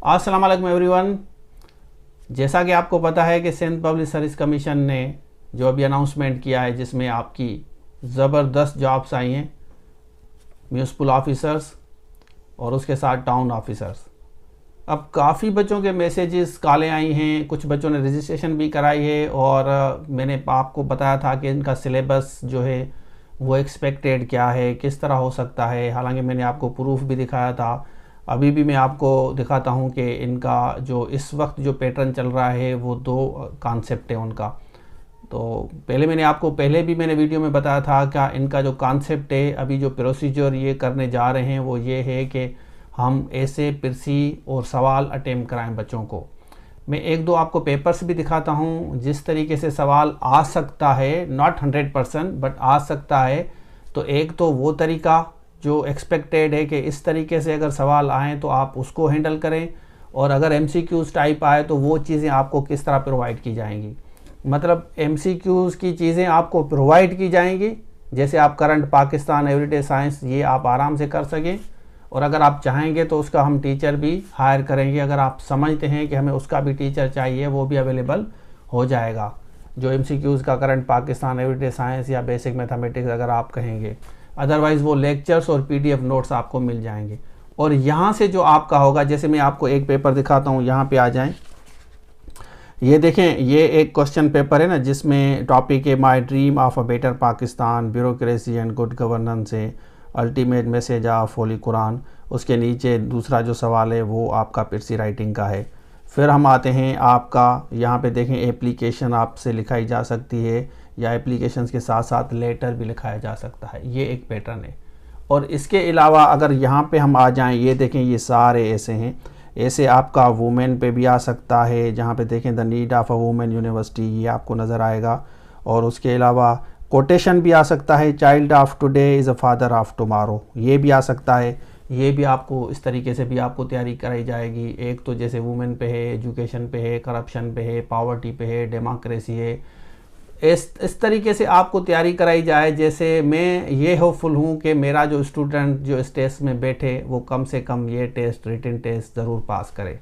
अस्सलाम वालेकुम एवरीवन। जैसा कि आपको पता है कि सिंध पब्लिक सर्विस कमीशन ने जो अभी अनाउंसमेंट किया है, जिसमें आपकी ज़बरदस्त जॉब्स आई हैं, म्यूनसिपल ऑफिसर्स और उसके साथ टाउन ऑफिसर्स। अब काफ़ी बच्चों के मैसेजेस कॉलें आई हैं, कुछ बच्चों ने रजिस्ट्रेशन भी कराई है और मैंने आपको बताया था कि इनका सिलेबस जो है वो एक्सपेक्टेड क्या है, किस तरह हो सकता है। हालांकि मैंने आपको प्रूफ भी दिखाया था, अभी भी मैं आपको दिखाता हूं कि इनका जो इस वक्त जो पैटर्न चल रहा है वो दो कॉन्सेप्ट है उनका। तो पहले मैंने वीडियो में बताया था कि इनका जो कॉन्सेप्ट है, अभी जो प्रोसीजर ये करने जा रहे हैं वो ये है कि हम ऐसे पिरसी और सवाल अटेम्प्ट कराएं बच्चों को। मैं एक दो आपको पेपर्स भी दिखाता हूं जिस तरीके से सवाल आ सकता है, नॉट 100% बट आ सकता है। तो एक तो वो तरीका जो एक्सपेक्टेड है कि इस तरीके से अगर सवाल आएँ तो आप उसको हैंडल करें, और अगर MCQs टाइप आए तो वो चीज़ें आपको किस तरह प्रोवाइड की जाएंगी। मतलब MCQs की चीज़ें आपको प्रोवाइड की जाएंगी, जैसे आप करंट पाकिस्तान, एवरीडे साइंस, ये आप आराम से कर सकें। और अगर आप चाहेंगे तो उसका हम टीचर भी हायर करेंगे, अगर आप समझते हैं कि हमें उसका भी टीचर चाहिए, वो भी अवेलेबल हो जाएगा। जो MCQs का करंट पाकिस्तान, एवरीडे साइंस या बेसिक मैथमेटिक्स अगर आप कहेंगे, अदरवाइज़ वो लेक्चर्स और PDF नोट्स आपको मिल जाएंगे। और यहाँ से जो आपका होगा, जैसे मैं आपको एक पेपर दिखाता हूँ, यहाँ पे आ जाएं। ये देखें, ये एक क्वेश्चन पेपर है ना, जिसमें टॉपिक है my dream of a better Pakistan, bureaucracy and good governance है, ultimate message of holy Quran. उसके नीचे दूसरा जो सवाल है वो आपका पिरसी राइटिंग का है। फिर हम आते हैं आपका, यहाँ पे देखें एप्लीकेशन आपसे लिखाई जा सकती है, या एप्लीकेशंस के साथ साथ लेटर भी लिखाया जा सकता है। ये एक पैटर्न है। और इसके अलावा अगर यहाँ पे हम आ जाएं, ये देखें ये सारे ऐसे हैं। ऐसे आपका वुमेन पे भी आ सकता है, जहाँ पे देखें the need of a women university, ये आपको नज़र आएगा। और उसके अलावा कोटेशन भी आ सकता है, child of today is a father of tomorrow, ये भी आ सकता है। ये भी आपको इस तरीके से भी आपको तैयारी कराई जाएगी। एक तो जैसे वुमेन पे है, एजुकेशन पे है, करप्शन पे है, पावर्टी पे है, डेमोक्रेसी है। इस तरीके से आपको तैयारी कराई जाए, जैसे मैं ये होपफुल हूँ कि मेरा जो स्टूडेंट जो इस टेस्ट में बैठे वो कम से कम ये टेस्ट, रिटन टेस्ट ज़रूर पास करे।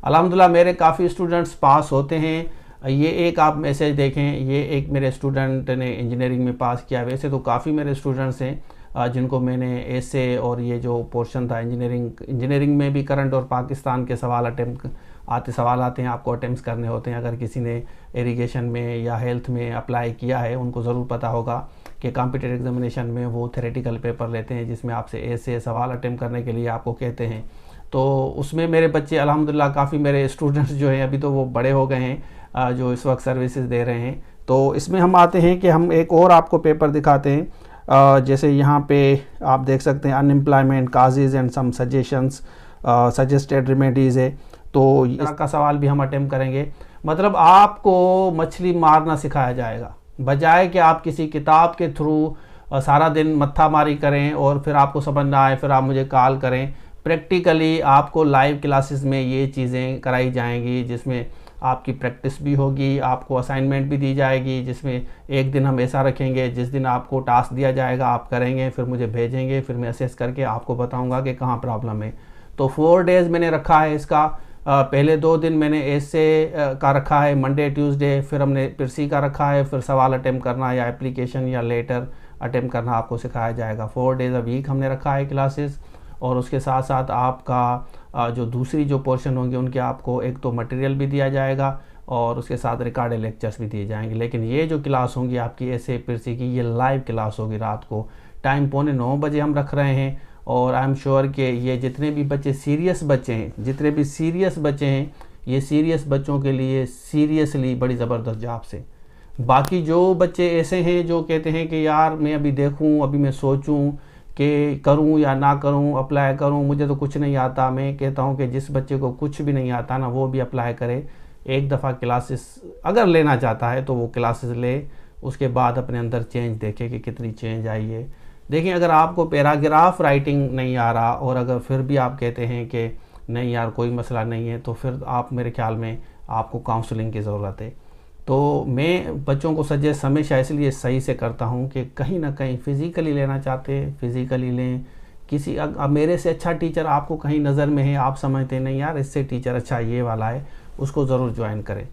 अल्हम्दुलिल्लाह मेरे काफ़ी स्टूडेंट्स पास होते हैं। ये एक आप मैसेज देखें, ये एक मेरे स्टूडेंट ने इंजीनियरिंग में पास किया। वैसे तो काफ़ी मेरे स्टूडेंट्स हैं जिनको मैंने ऐसे और ये जो पोर्शन था इंजीनियरिंग में भी करंट और पाकिस्तान के सवाल आते हैं, आपको अटेम्प्ट करने होते हैं। अगर किसी ने इरिगेशन में या हेल्थ में अप्लाई किया है, उनको ज़रूर पता होगा कि कॉम्पिटिटिव एग्जामिनेशन में वो थ्योरेटिकल पेपर लेते हैं, जिसमें आपसे ऐसे सवाल अटेम्प्ट करने के लिए आपको कहते हैं। तो उसमें मेरे बच्चे अल्हम्दुलिल्लाह, काफ़ी मेरे स्टूडेंट्स जो हैं अभी तो वो बड़े हो गए हैं, जो इस वक्त सर्विसेज दे रहे हैं। तो इसमें हम आते हैं कि हम एक और आपको पेपर दिखाते हैं। जैसे यहाँ पे आप देख सकते हैं unemployment causes and some suggestions, suggested remedies है। तो इस का सवाल भी हम अटेम्प्ट करेंगे। मतलब आपको मछली मारना सिखाया जाएगा, बजाय कि आप किसी किताब के थ्रू सारा दिन मत्था मारी करें और फिर आपको समझ ना आए फिर आप मुझे कॉल करें। प्रैक्टिकली आपको लाइव क्लासेस में ये चीज़ें कराई जाएंगी, जिसमें आपकी प्रैक्टिस भी होगी, आपको असाइनमेंट भी दी जाएगी, जिसमें एक दिन हम ऐसा रखेंगे जिस दिन आपको टास्क दिया जाएगा, आप करेंगे, फिर मुझे भेजेंगे, फिर मैं असेस करके आपको बताऊंगा कि कहाँ प्रॉब्लम है। तो 4 डेज़ मैंने रखा है इसका। पहले 2 दिन मैंने ऐसे का रखा है, मंडे ट्यूसडे, फिर हमने पिरसी का रखा है, फिर सवाल अटेम्प्ट करना या एप्लीकेशन या लेटर अटेम्प्ट करना आपको सिखाया जाएगा। 4 डेज़ अ वीक हमने रखा है क्लासेस। और उसके साथ साथ आपका जो दूसरी जो पोर्शन होंगे उनके आपको एक तो मटेरियल भी दिया जाएगा और उसके साथ रिकॉर्डेड लेक्चर्स भी दिए जाएंगे। लेकिन ये जो क्लास होंगी आपकी ऐसे पिरसी की, ये लाइव क्लास होगी। रात को टाइम 8:45 बजे हम रख रहे हैं। और आई एम श्योर कि ये जितने भी बच्चे सीरियस बच्चे हैं, ये सीरियस बच्चों के लिए सीरियसली बड़ी ज़बरदस्त जॉब से। बाकी जो बच्चे ऐसे हैं जो कहते हैं कि यार मैं अभी देखूं, अभी मैं सोचूं कि करूं या ना करूं, अप्लाई करूं, मुझे तो कुछ नहीं आता। मैं कहता हूं कि जिस बच्चे को कुछ भी नहीं आता ना, वो भी अप्लाई करे। एक दफ़ा क्लासेस अगर लेना चाहता है तो वो क्लासेस ले, उसके बाद अपने अंदर चेंज देखे कि कितनी चेंज आई है। देखिए, अगर आपको पैराग्राफ राइटिंग नहीं आ रहा और अगर फिर भी आप कहते हैं कि नहीं यार कोई मसला नहीं है, तो फिर आप, मेरे ख्याल में आपको काउंसलिंग की ज़रूरत है। तो मैं बच्चों को सजेस्ट हमेशा इसलिए सही से करता हूँ कि कहीं ना कहीं फ़िज़िकली लेना चाहते हैं फ़िज़िकली लें, किसी अब मेरे से अच्छा टीचर आपको कहीं नज़र में है, आप समझते नहीं यार इससे टीचर अच्छा ये वाला है, उसको ज़रूर ज्वाइन करें।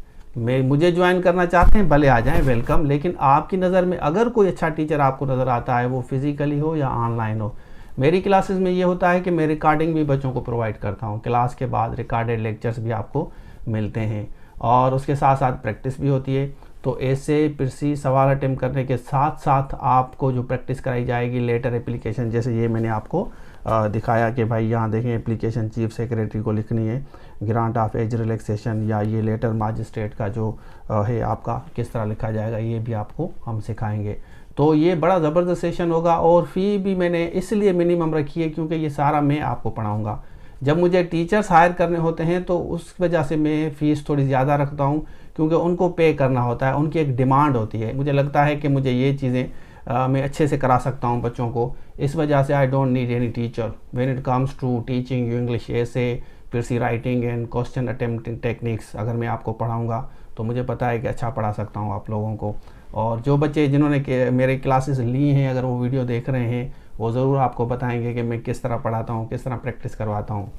मुझे ज्वाइन करना चाहते हैं भले आ जाएं, वेलकम। लेकिन आपकी नज़र में अगर कोई अच्छा टीचर आपको नज़र आता है, वो फिज़िकली हो या ऑनलाइन हो, मेरी क्लासेस में ये होता है कि मैं रिकॉर्डिंग भी बच्चों को प्रोवाइड करता हूँ। क्लास के बाद रिकॉर्डेड लेक्चर्स भी आपको मिलते हैं और उसके साथ साथ प्रैक्टिस भी होती है। तो ऐसे प्रिसी सवाल अटेम्प्ट करने के साथ साथ आपको जो प्रैक्टिस कराई जाएगी लेटर एप्लीकेशन, जैसे ये मैंने आपको दिखाया कि भाई यहाँ देखें एप्लीकेशन चीफ सेक्रेटरी को लिखनी है, ग्रांट ऑफ एज रिलैक्सेशन, या ये लेटर मजिस्ट्रेट का जो है आपका किस तरह लिखा जाएगा, ये भी आपको हम सिखाएंगे। तो ये बड़ा ज़बरदस्त सेशन होगा और फ़ी भी मैंने इसलिए मिनिमम रखी है क्योंकि ये सारा मैं आपको पढ़ाऊँगा। जब मुझे टीचर्स हायर करने होते हैं तो उस वजह से मैं फ़ीस थोड़ी ज़्यादा रखता हूँ, क्योंकि उनको पे करना होता है, उनकी एक डिमांड होती है। मुझे लगता है कि मुझे ये चीज़ें मैं अच्छे से करा सकता हूँ बच्चों को, इस वजह से I don't need any teacher when it comes to teaching you English ऐसे precis writing and question attempting techniques. अगर मैं आपको पढ़ाऊँगा तो मुझे पता है कि अच्छा पढ़ा सकता हूँ आप लोगों को। और जो बच्चे जिन्होंने मेरे क्लासेस ली हैं, अगर वो वीडियो देख रहे हैं, वो ज़रूर आपको बताएंगे कि मैं किस तरह पढ़ाता हूँ, किस तरह प्रैक्टिस करवाता हूँ।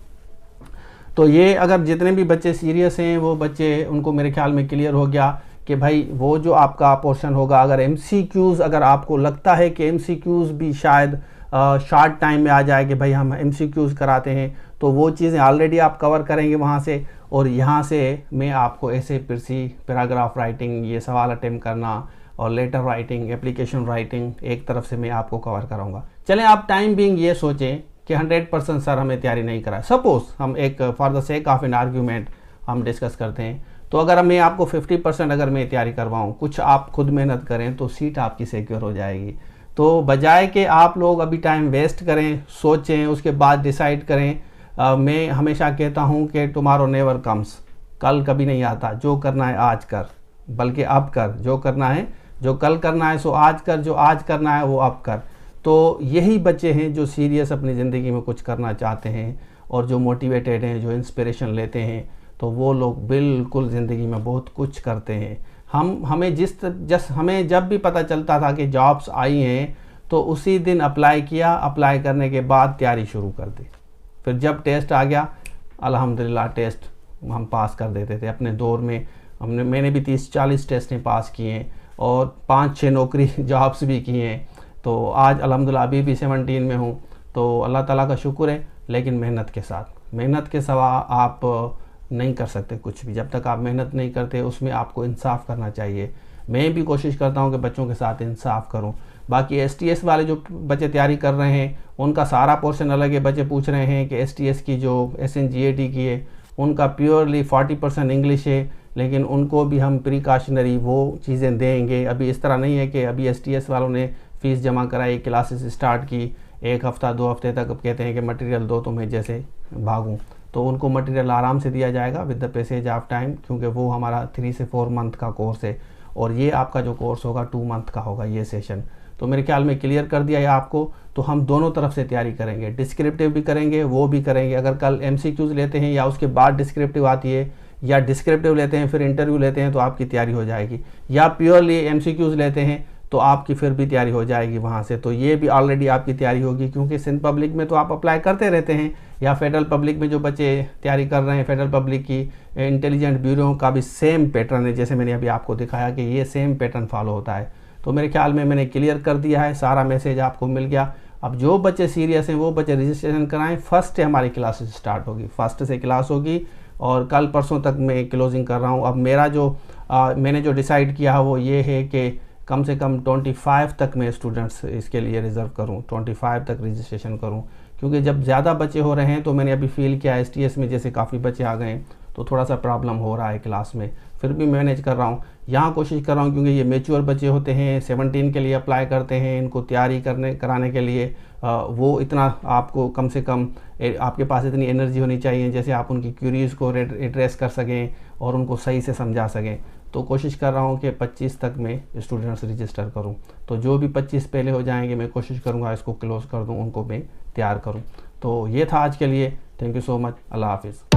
तो ये अगर जितने भी बच्चे सीरियस हैं वो बच्चे, उनको मेरे ख्याल में क्लियर हो गया कि भाई वो जो आपका पोर्शन होगा, अगर MCQs, अगर आपको लगता है कि MCQs भी शायद शॉर्ट टाइम में आ जाए कि भाई हम MCQs कराते हैं, तो वो चीज़ें ऑलरेडी आप कवर करेंगे वहाँ से। और यहाँ से मैं आपको ऐसे प्रिसी पैराग्राफ राइटिंग, ये सवाल अटेम्प्ट करना और लेटर राइटिंग, एप्लीकेशन राइटिंग एक तरफ से मैं आपको कवर कराऊंगा। चलें आप टाइम बीइंग ये सोचें कि 100% सर हमें तैयारी नहीं करा, सपोज़ हम एक for the sake of an argument हम डिस्कस करते हैं, तो अगर मैं आपको 50% अगर मैं तैयारी करवाऊँ, कुछ आप खुद मेहनत करें, तो सीट आपकी सिक्योर हो जाएगी। तो बजाय कि आप लोग अभी टाइम वेस्ट करें, सोचें, उसके बाद डिसाइड करें, मैं हमेशा कहता हूँ कि टुमारो नेवर कम्स, कल कभी नहीं आता। जो करना है आज कर, बल्कि अब कर। जो करना है, जो कल करना है सो आज कर, जो आज करना है वो अब कर। तो यही बच्चे हैं जो सीरियस अपनी ज़िंदगी में कुछ करना चाहते हैं और जो मोटिवेटेड हैं, जो इंस्पिरेशन लेते हैं, तो वो लोग बिल्कुल ज़िंदगी में बहुत कुछ करते हैं। हमें जब भी पता चलता था कि जॉब्स आई हैं तो उसी दिन अप्लाई किया, अप्लाई करने के बाद तैयारी शुरू कर दी। फिर जब टेस्ट आ गया, अल्हम्दुलिल्लाह टेस्ट हम पास कर देते थे। अपने दौर में मैंने भी 30-40 टेस्टें पास किए हैं और 5-6 नौकरी जॉब्स भी किए हैं। तो आज अल्हम्दुलिल्लाह अभी भी 17 में हूँ, तो अल्लाह ताला का शुक्र है। लेकिन मेहनत के साथ, मेहनत के सिवा आप नहीं कर सकते कुछ भी। जब तक आप मेहनत नहीं करते, उसमें आपको इंसाफ करना चाहिए। मैं भी कोशिश करता हूँ कि बच्चों के साथ इंसाफ करूँ। बाकी STS वाले जो बच्चे तैयारी कर रहे हैं, उनका सारा पोर्शन अलग है। बच्चे पूछ रहे हैं कि STS की जो SNGAT की है, उनका प्योरली 40% इंग्लिश है, लेकिन उनको भी हम प्रिकॉशनरी वो चीज़ें देंगे। अभी इस तरह नहीं है कि अभी STS वालों ने फ़ीस जमा कराई, क्लासेस स्टार्ट की, 1 हफ़्ता 2 हफ़्ते तक अब कहते हैं कि मटेरियल दो तो मैं जैसे भागूं, तो उनको मटेरियल आराम से दिया जाएगा with the passage of time, क्योंकि वो हमारा 3 से 4 मंथ का कोर्स है और ये आपका जो कोर्स होगा 2 मंथ का होगा ये सेशन। तो मेरे ख्याल में क्लियर कर दिया है आपको। तो हम दोनों तरफ से तैयारी करेंगे, डिस्क्रिप्टिव भी करेंगे, वो भी करेंगे। अगर कल MCQs लेते हैं या उसके बाद डिस्क्रिप्टिव आती है, या डिस्क्रिप्टिव लेते हैं फिर इंटरव्यू लेते हैं, तो आपकी तैयारी हो जाएगी। या प्योरली MCQs लेते हैं तो आपकी फिर भी तैयारी हो जाएगी वहाँ से। तो ये भी ऑलरेडी आपकी तैयारी होगी, क्योंकि सिंध पब्लिक में तो आप अप्लाई करते रहते हैं, या फेडरल पब्लिक में जो बच्चे तैयारी कर रहे हैं, फेडरल पब्लिक की इंटेलिजेंट ब्यूरो का भी सेम पैटर्न है। जैसे मैंने अभी आपको दिखाया कि ये सेम पैटर्न फॉलो होता है। तो मेरे ख्याल में मैंने क्लियर कर दिया है, सारा मैसेज आपको मिल गया। अब जो बच्चे सीरियस हैं वो बच्चे रजिस्ट्रेशन कराएं। फर्स्ट हमारी क्लासेस स्टार्ट होगी, फर्स्ट से क्लास होगी और कल परसों तक मैं क्लोजिंग कर रहा हूँ। अब मेरा जो मैंने जो डिसाइड किया है वो ये है कि कम से कम 25 तक मैं स्टूडेंट्स इसके लिए रिज़र्व करूं, 25 तक रजिस्ट्रेशन करूं, क्योंकि जब ज़्यादा बच्चे हो रहे हैं तो मैंने अभी फील किया STS में जैसे काफ़ी बच्चे आ गए तो थोड़ा सा प्रॉब्लम हो रहा है क्लास में। फिर भी मैनेज कर रहा हूं, यहाँ कोशिश कर रहा हूं, क्योंकि ये मैच्योर बच्चे होते हैं, 17 के लिए अप्लाई करते हैं, इनको तैयारी कराने के लिए वो इतना आपको कम से कम आपके पास इतनी एनर्जी होनी चाहिए जैसे आप उनकी क्यूरीज को एड्रेस कर सकें और उनको सही से समझा सकें। तो कोशिश कर रहा हूँ कि 25 तक मैं स्टूडेंट्स रजिस्टर करूँ। तो जो भी 25 पहले हो जाएंगे मैं कोशिश करूँगा इसको क्लोज़ कर दूँ, उनको मैं तैयार करूँ। तो ये था आज के लिए। Thank you so much. अल्लाह हाफिज़।